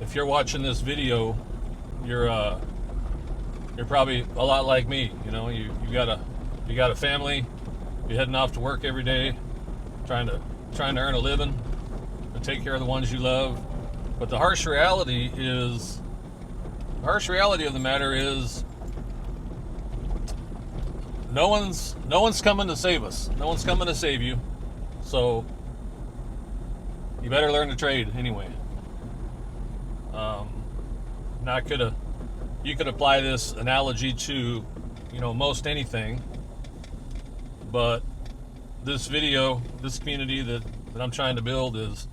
if you're watching this video, you're probably a lot like me. You know, you got a family. You're heading off to work every day, trying to earn a living, to take care of the ones you love. But the harsh reality of the matter is, no one's coming to save us. No one's coming to save you. So you better learn to trade anyway. You could apply this analogy to, most anything. But this community that I'm trying to build is,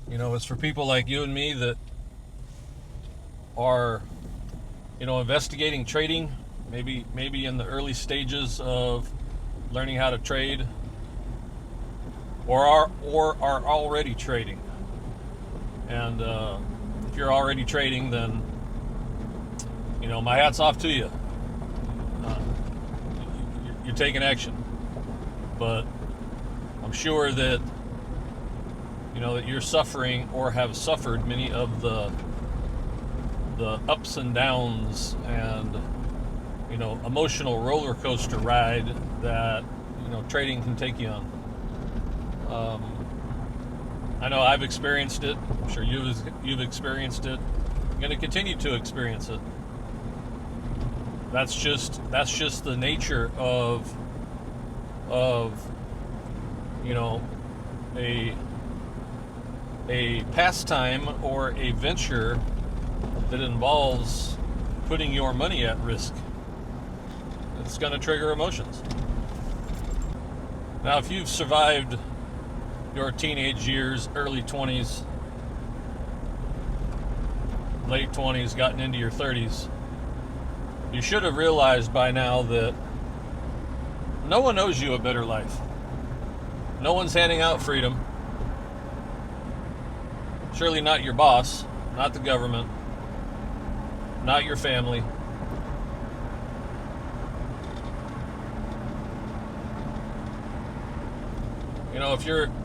it's for people like you and me that are, investigating trading, maybe in the early stages of learning how to trade, or are already trading. And if you're already trading, then my hat's off to you. You're taking action. But I'm sure that that you're suffering or have suffered many of the ups and downs and emotional roller coaster ride that trading can take you on. I know I've experienced it. I'm sure you've experienced it. I'm going to continue to experience it. That's just the nature of a pastime or a venture that involves putting your money at risk. It's going to trigger emotions. Now, if you've survived your teenage years, early 20s, late 20s, gotten into your 30s, you should have realized by now that no one owes you a better life. No one's handing out freedom. Surely not your boss, not the government, not your family.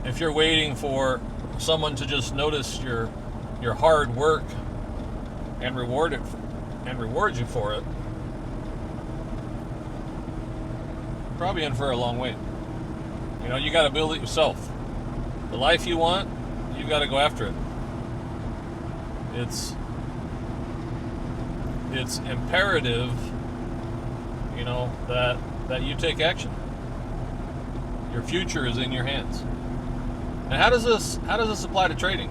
If you're waiting for someone to just notice your hard work and reward you for it, probably in for a long wait. You got to build it yourself. The life you want, you got to go after it. It's imperative, that you take action. Your future is in your hands. And how does this apply to trading?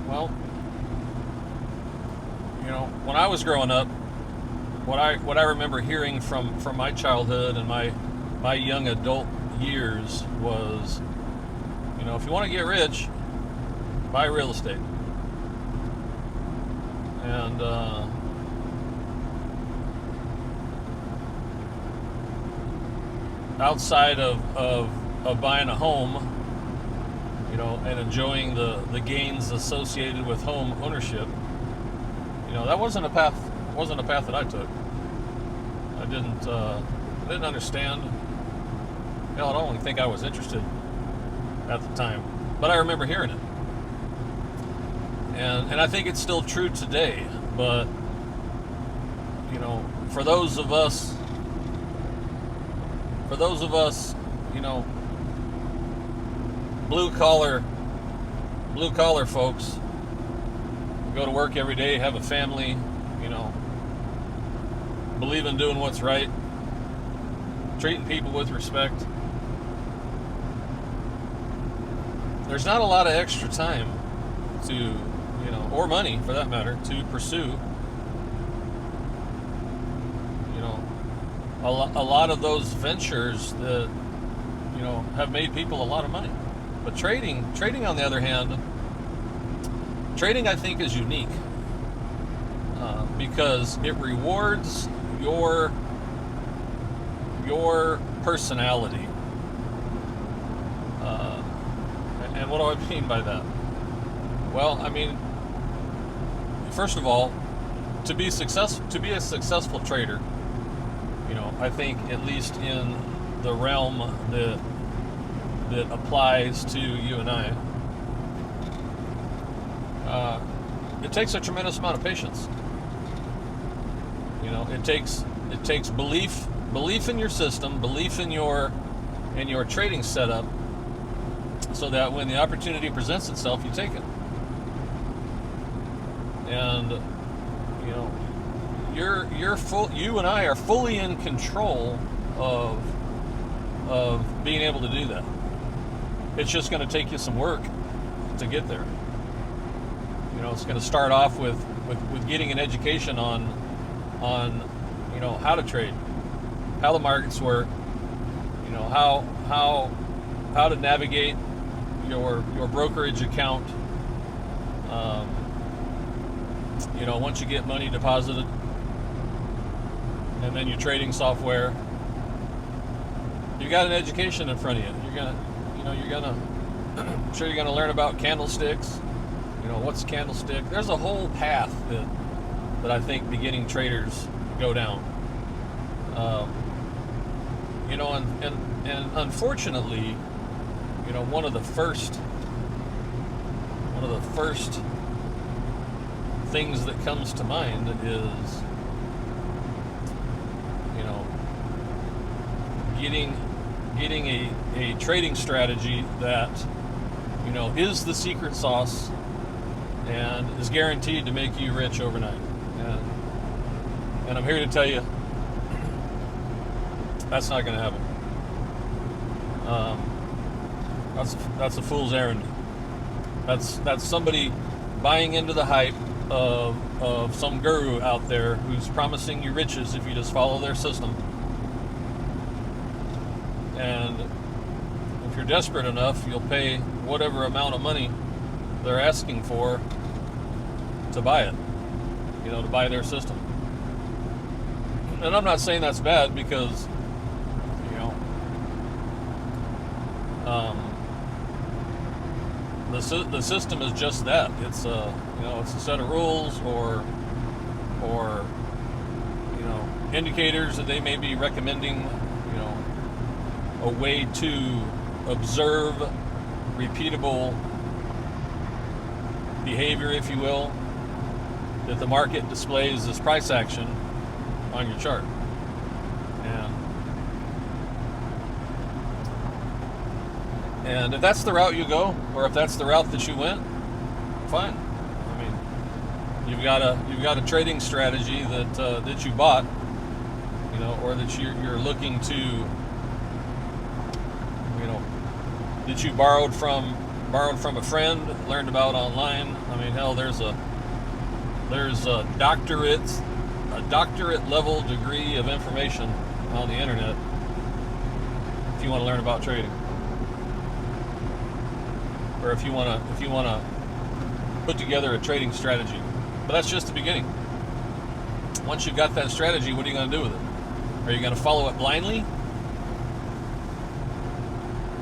Well, when I was growing up, what I remember hearing from my childhood and my young adult years was, if you want to get rich, buy real estate. And outside of buying a home, and enjoying the gains associated with home ownership, that wasn't a path that I took. I didn't understand. I don't even think I was interested at the time, but I remember hearing it. And I think it's still true today, but for those of us, blue collar folks who go to work every day, have a family, believe in doing what's right, treating people with respect. There's not a lot of extra time to, or money for that matter, to pursue, a lot of those ventures that, have made people a lot of money. But trading on the other hand, I think is unique because it rewards your personality. And what do I mean by that? Well, I mean, first of all, to be a successful trader, I think at least in the realm that applies to you and I, it takes a tremendous amount of patience. You know, it takes belief in your system, belief in your trading setup, so that when the opportunity presents itself, you take it. And you know, you and I are fully in control of being able to do that. It's just going to take you some work to get there. You know, it's going to start off with getting an education on you know, how to trade, how the markets work, you know, how to navigate your brokerage account. You know, once you get money deposited, and then your trading software, you got an education in front of you. I'm sure you're gonna learn about candlesticks. You know, what's a candlestick? There's a whole path that I think beginning traders go down. You know, and unfortunately, you know, one of the first things that comes to mind is, you know, getting a trading strategy that, you know, is the secret sauce and is guaranteed to make you rich overnight. And I'm here to tell you that's not going to happen. That's a fool's errand. That's somebody buying into the hype of some guru out there who's promising you riches if you just follow their system. And if you're desperate enough, you'll pay whatever amount of money they're asking for to buy it, you know, to buy their system. And I'm not saying that's bad, because, you know, the system is just that. It's you know, it's a set of rules or you know, indicators that they may be recommending, you know, a way to observe repeatable behavior, if you will, that the market displays as price action on your chart. And if that's the route you go, or if that's the route that you went, fine. I mean, you've got a trading strategy that you bought, you know, or that you're looking to, you know, that you borrowed from a friend, learned about online. I mean, hell, there's a doctorate level degree of information on the internet if you want to learn about trading, or if you want to put together a trading strategy. But that's just the beginning. Once you've got that strategy, what are you going to do with it? Are you going to follow it blindly?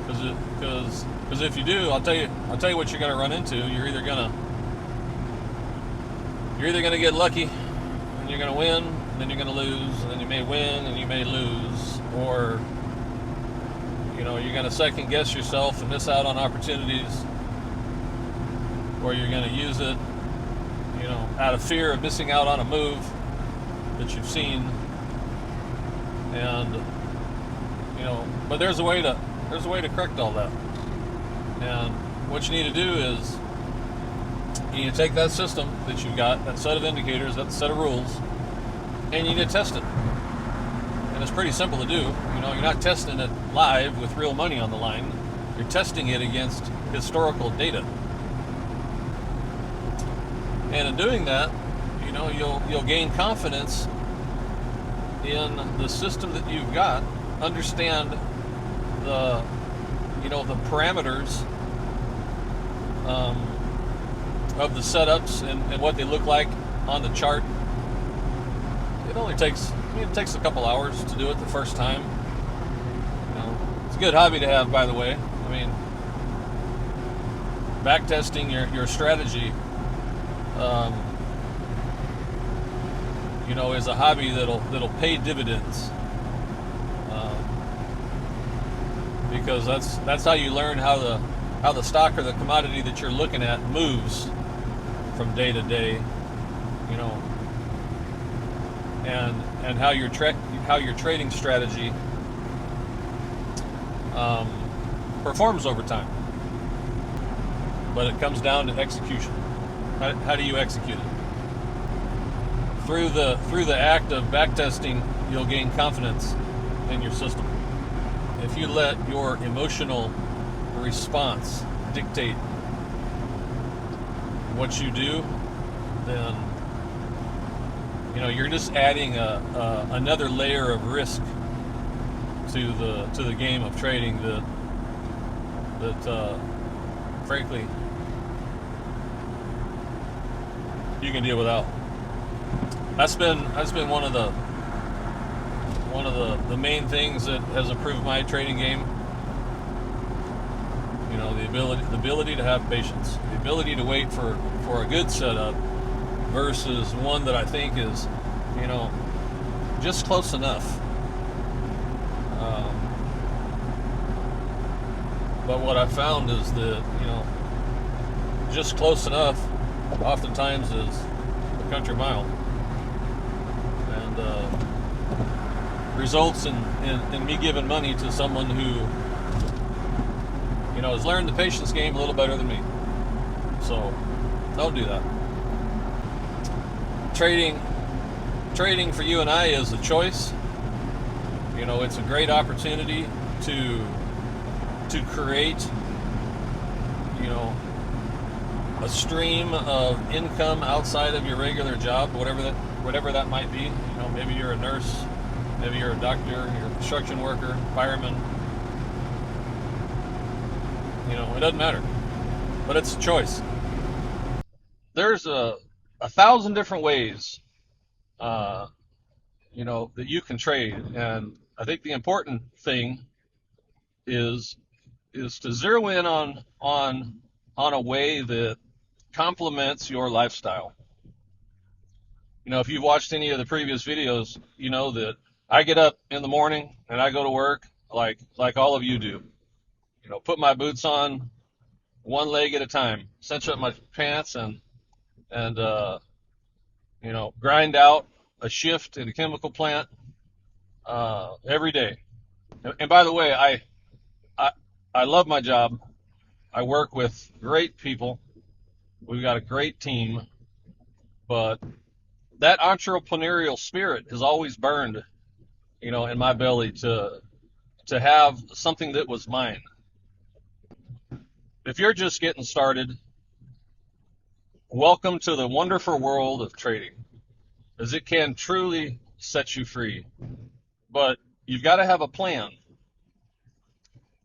Because if you do, I'll tell you what you're going to run into. You're either going to get lucky and you're going to win, and then you're going to lose, and then you may win and you may lose, or, you know, you're going to second guess yourself and miss out on opportunities, or you're going to use it, you know, out of fear of missing out on a move that you've seen. And, you know, but there's a way to correct all that. And what you need to do is, you need to take that system that you've got, that set of indicators, that set of rules, and you need to test it. And it's pretty simple to do. You know, you're not testing it live with real money on the line. You're testing it against historical data. And in doing that, you know, you'll gain confidence in the system that you've got, understand the parameters of the setups and what they look like on the chart. It takes a couple hours to do it the first time. You know, it's a good hobby to have, by the way. I mean, backtesting your strategy, you know, is a hobby that'll pay dividends, because that's how you learn how the stock or the commodity that you're looking at moves from day to day, you know, and how your trading strategy performs over time. But it comes down to execution. How do you execute it? Through the act of backtesting, you'll gain confidence in your system. If you let your emotional response dictate what you do, then you're just adding another layer of risk to the game of trading that frankly you can deal without. That's been one of the main things that has improved my trading game. The ability to have patience, the ability to wait for a good setup versus one that I think is, just close enough. But what I found is that, just close enough oftentimes is a country mile, and results in me giving money to someone who, has learned the patience game a little better than me. So don't do that. Trading for you and I is a choice. It's a great opportunity to create, a stream of income outside of your regular job, whatever that might be. Maybe you're a nurse, maybe you're a doctor, you're a construction worker, fireman. It doesn't matter, but it's a choice. There's a 1,000 different ways, that you can trade, and I think the important thing is to zero in on a way that complements your lifestyle. If you've watched any of the previous videos, you know that I get up in the morning and I go to work like all of you do. Put my boots on one leg at a time, cinch up my pants, and grind out a shift in a chemical plant every day. And by the way, I love my job. I work with great people. We've got a great team, but that entrepreneurial spirit has always burned, in my belly to have something that was mine. If you're just getting started, welcome to the wonderful world of trading, as it can truly set you free. But you've got to have a plan.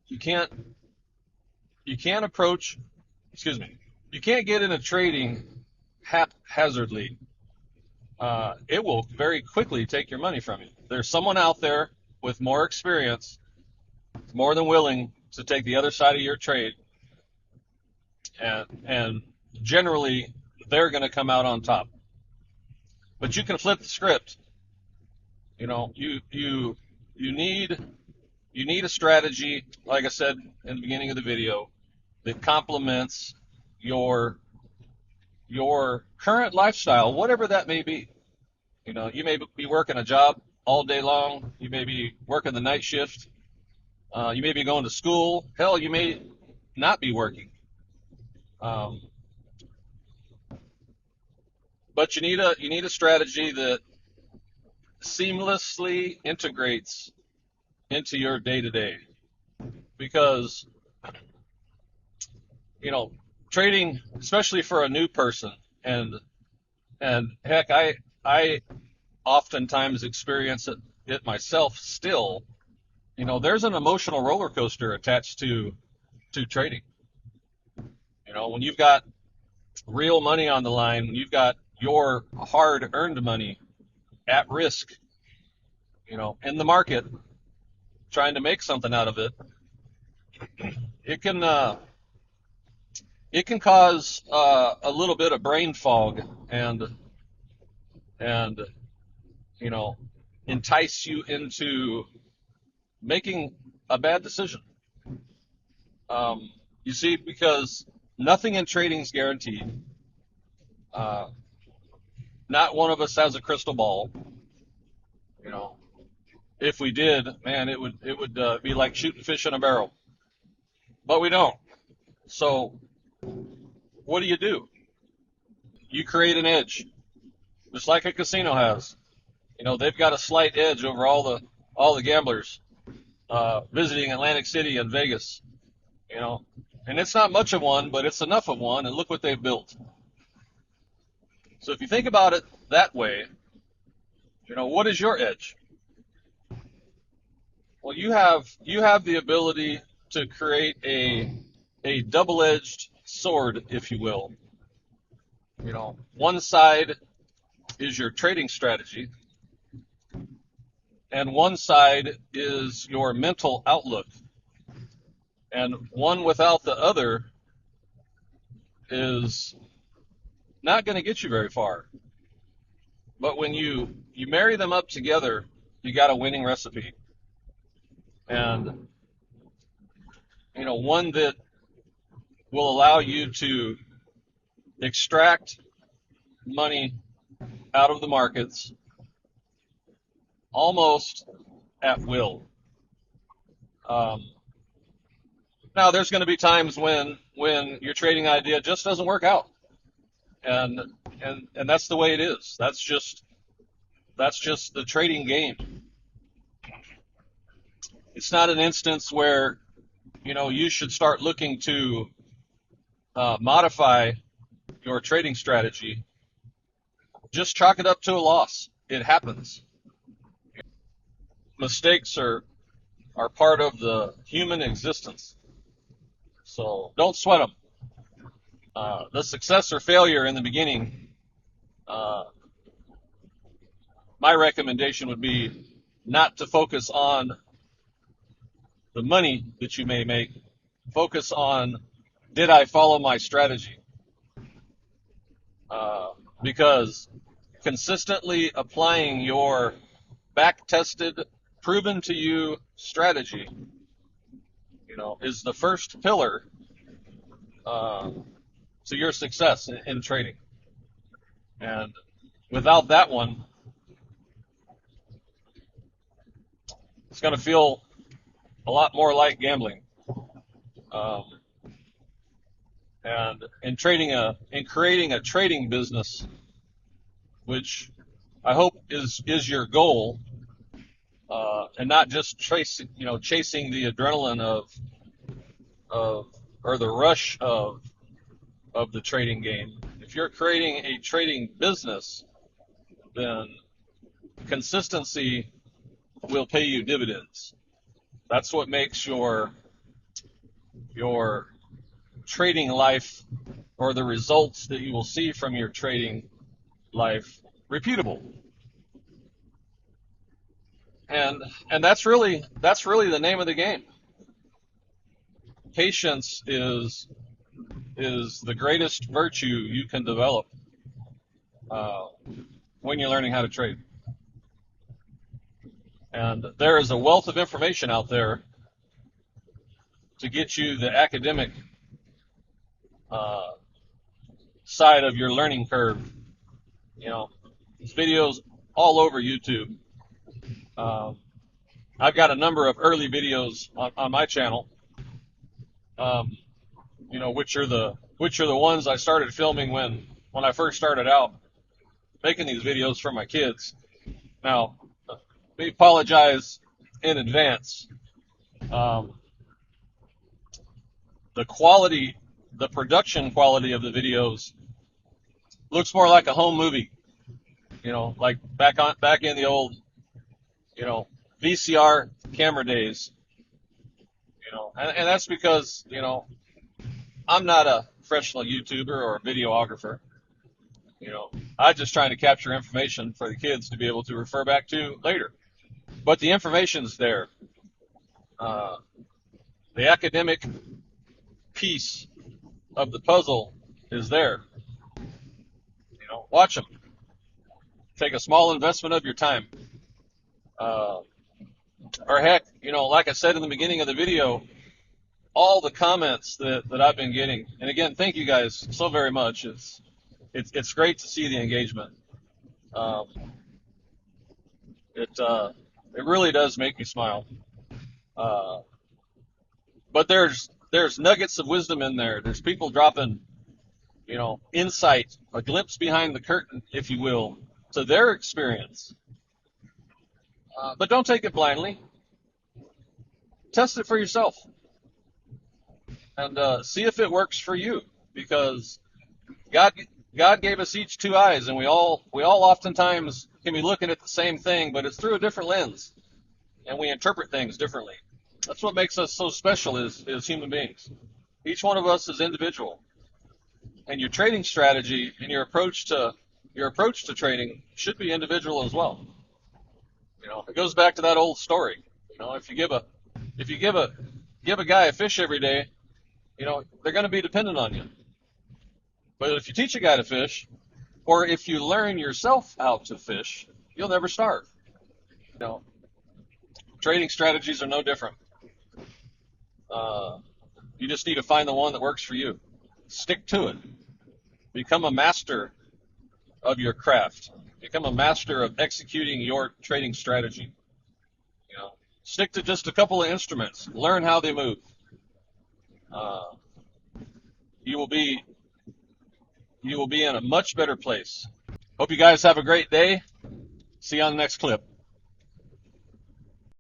You can't approach, you can't get into trading haphazardly. It will very quickly take your money from you. There's someone out there with more experience, more than willing to take the other side of your trade, and generally they're going to come out on top. But you can flip the script. You need a strategy, like I said in the beginning of the video, that complements your current lifestyle, whatever that may be. You may be working a job all day long. You may be working the night shift. You may be going to school. Hell, you may not be working. But you need a strategy that seamlessly integrates into your day-to-day, because trading, especially for a new person, and heck, I oftentimes experience it myself still. There's an emotional roller coaster attached to trading. When you've got real money on the line, when you've got your hard-earned money at risk, in the market, trying to make something out of it, it can cause a little bit of brain fog and entice you into making a bad decision. You see, because nothing in trading is guaranteed. Uh, Not one of us has a crystal ball. You know, if we did, man, it would be like shooting fish in a barrel. But we don't. So what do? You create an edge, just like a casino has. You know, they've got a slight edge over all the gamblers visiting Atlantic City and Vegas. You know, and it's not much of one, but it's enough of one. And look what they've built. So if you think about it that way, you know, what is your edge? Well, you have the ability to create a double-edged sword, if you will. You know, one side is your trading strategy, and one side is your mental outlook. And one without the other is not going to get you very far. But when you marry them up together, you got a winning recipe. And you know, one that will allow you to extract money out of the markets almost at will. Um, Now, there's going to be times when your trading idea just doesn't work out, and and that's the way it is. That's just the trading game. It's not an instance where you know you should start looking to modify your trading strategy. Just chalk it up to a loss. It happens. Mistakes are part of the human existence. So don't sweat them. The success or failure in the beginning, uh, my recommendation would be not to focus on the money that you may make. Focus on, did I follow my strategy? Uh, because consistently applying your back-tested, proven to you strategy, you know, is the first pillar uh, to your success in trading. And without that one, it's going to feel a lot more like gambling. Um, and in creating a trading business, which I hope is your goal, and not just chasing the adrenaline of or the rush of the trading game. If you're creating a trading business, then consistency will pay you dividends. That's what makes your trading life, or the results that you will see from your trading life, repeatable. And that's really the name of the game. Patience is the greatest virtue you can develop uh, when you're learning how to trade. And there is a wealth of information out there to get you the academic uh, side of your learning curve. You know, there's videos all over YouTube. Um, I've got a number of early videos on my channel, um, you know, which are the ones I started filming when I first started out making these videos for my kids. Now, we apologize in advance. Um, the quality, the production quality of the videos looks more like a home movie. You know, like back in the old, you know, VCR camera days. You know, and that's because I'm not a professional YouTuber or a videographer. You know, I'm just trying to capture information for the kids to be able to refer back to later. But the information's there. Uh, the academic piece of the puzzle is there. You know, watch them. Take a small investment of your time. Uh, or heck, you know, like I said in the beginning of the video, all the comments that I've been getting, and again, thank you guys so very much. it's great to see the engagement. Um, it really does make me smile. Uh, but there's nuggets of wisdom in there. There's people dropping, insight, a glimpse behind the curtain, if you will, to their experience. But don't take it blindly. Test it for yourself and see if it works for you, because God God gave us each two eyes, and we all oftentimes can be looking at the same thing, but it's through a different lens, and we interpret things differently. That's what makes us so special as human beings. Each one of us is individual, and your trading strategy and your approach to trading should be individual as well. It goes back to that old story. If you give a guy a fish every day, they're going to be dependent on you. But if you teach a guy to fish, or if you learn yourself how to fish, you'll never starve. You know, Trading strategies are no different. Uh, you just need to find the one that works for you. Stick to it. Become a master of your craft. Become a master of executing your trading strategy. You know, Stick to just a couple of instruments. Learn how they move. Uh, you will be you will be in a much better place. Hope you guys have a great day. See you on the next clip.